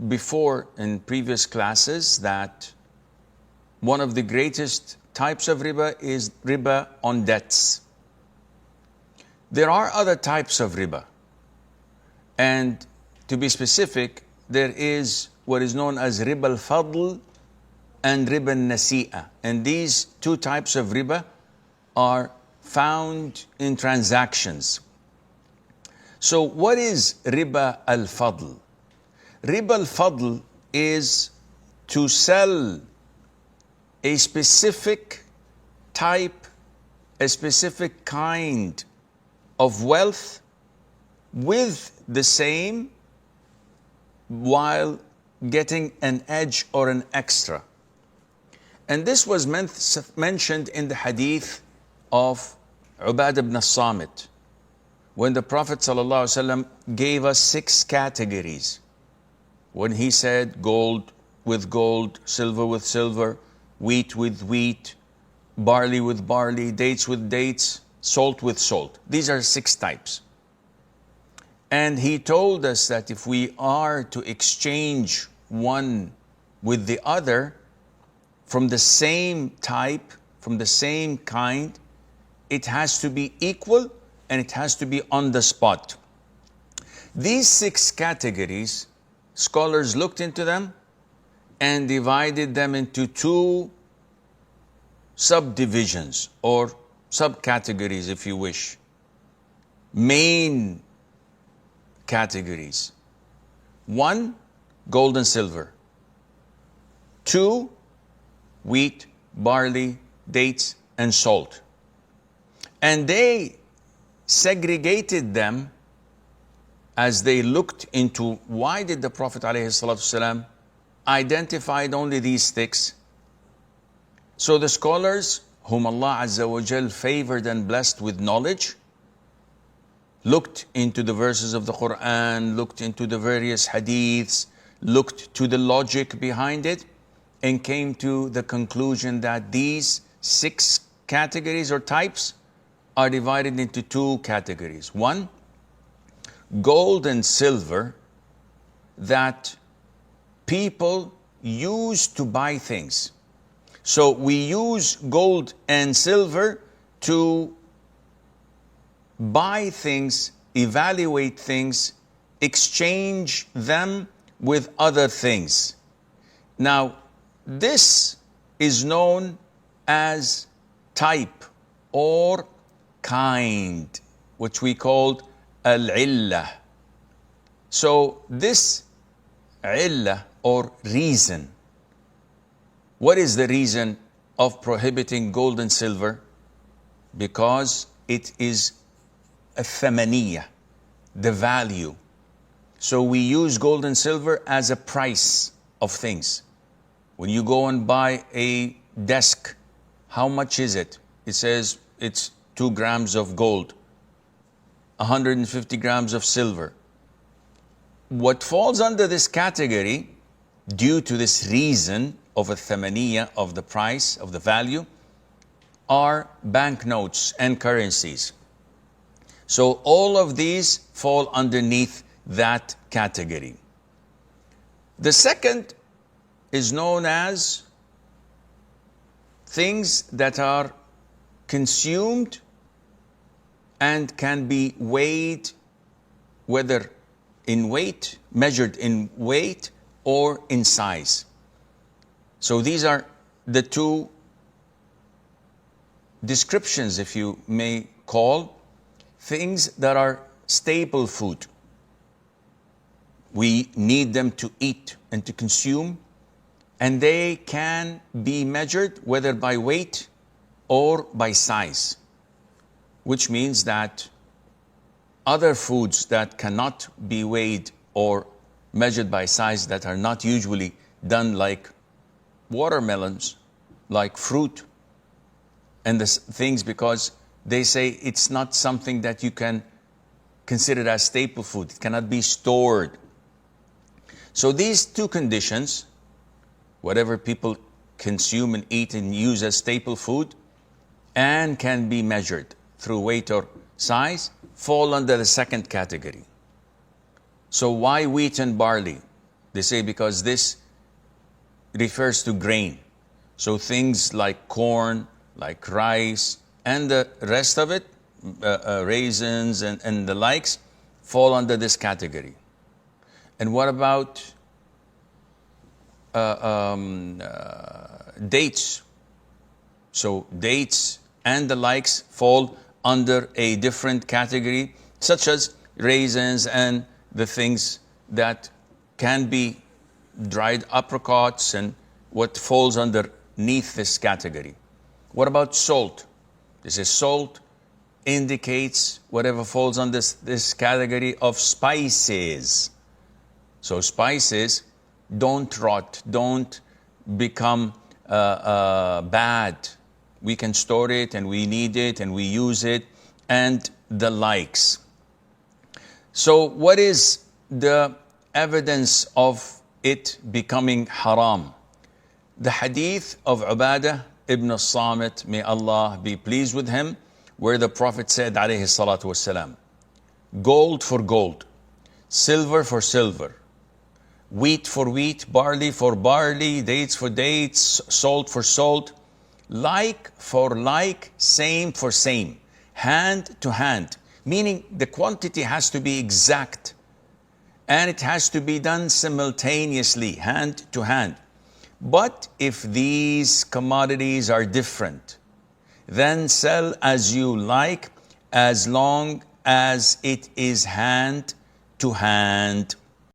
before in previous classes that one of the greatest types of riba is riba on debts. There are other types of riba. And to be specific, there is what is known as Riba al-fadl and Riba al-nasi'a. And these two types of riba are found in transactions. So what is Riba al-fadl? Riba al-fadl is to sell a specific type, a specific kind of wealth with the same while getting an edge or an extra. And this was mentioned in the hadith of Ubadah ibn as-Samit, when the Prophet ﷺ gave us 6 categories. When he said gold with gold, silver with silver, wheat with wheat, barley with barley, dates with dates, salt with salt. These are 6 types. And he told us that if we are to exchange one with the other from the same type, from the same kind, it has to be equal and it has to be on the spot. These 6 categories, scholars looked into them and divided them into 2 subdivisions or subcategories, if you wish. Main categories. 1, gold and silver. 2, wheat, barley, dates, and salt. And they segregated them as they looked into why did the Prophet ﷺ identified only these 6. So the scholars, whom Allah Azza wa Jal favored and blessed with knowledge, looked into the verses of the Quran, looked into the various hadiths, looked to the logic behind it, and came to the conclusion that these 6 categories or types are divided into 2 categories. 1, gold and silver that people use to buy things. So we use gold and silver to buy things, evaluate things, exchange them with other things. Now, this is known as type or kind, which we called al-illah. So this illah or reason, what is the reason of prohibiting gold and silver? Because it is a thamaniyah, the value. So we use gold and silver as a price of things. When you go and buy a desk, how much is it? It says it's 2 grams of gold, 150 grams of silver. What falls under this category, due to this reason of a thamaniyah, of the price, of the value, are banknotes and currencies. So all of these fall underneath that category. The second is known as things that are consumed and can be weighed, whether in weight, measured in weight, or in size. So these are the 2 descriptions, if you may call, things that are staple food. We need them to eat and to consume, and they can be measured whether by weight or by size, which means that other foods that cannot be weighed or measured by size, that are not usually done, like watermelons, like fruit, and the things, because they say it's not something that you can consider as staple food. It cannot be stored. So these 2 conditions, whatever people consume and eat and use as staple food and can be measured through weight or size, fall under the second category. So why wheat and barley? They say because this refers to grain. So things like corn, like rice, and the rest of it, raisins and the likes, fall under this category. And what about dates? So dates and the likes fall under a different category, such as raisins and the things that can be dried apricots and what falls underneath this category. What about salt? This is salt indicates whatever falls on this category of spices. So spices don't rot, don't become bad. We can store it and we need it and we use it and the likes. So what is the evidence of it becoming haram? The hadith of Ubadah ibn al-Samit, may Allah be pleased with him, where the Prophet said, alayhi salatu wassalam, gold for gold, silver for silver, wheat for wheat, barley for barley, dates for dates, salt for salt, like for like, same for same, hand to hand, meaning the quantity has to be exact and it has to be done simultaneously, hand to hand. But if these commodities are different, then sell as you like, as long as it is hand to hand.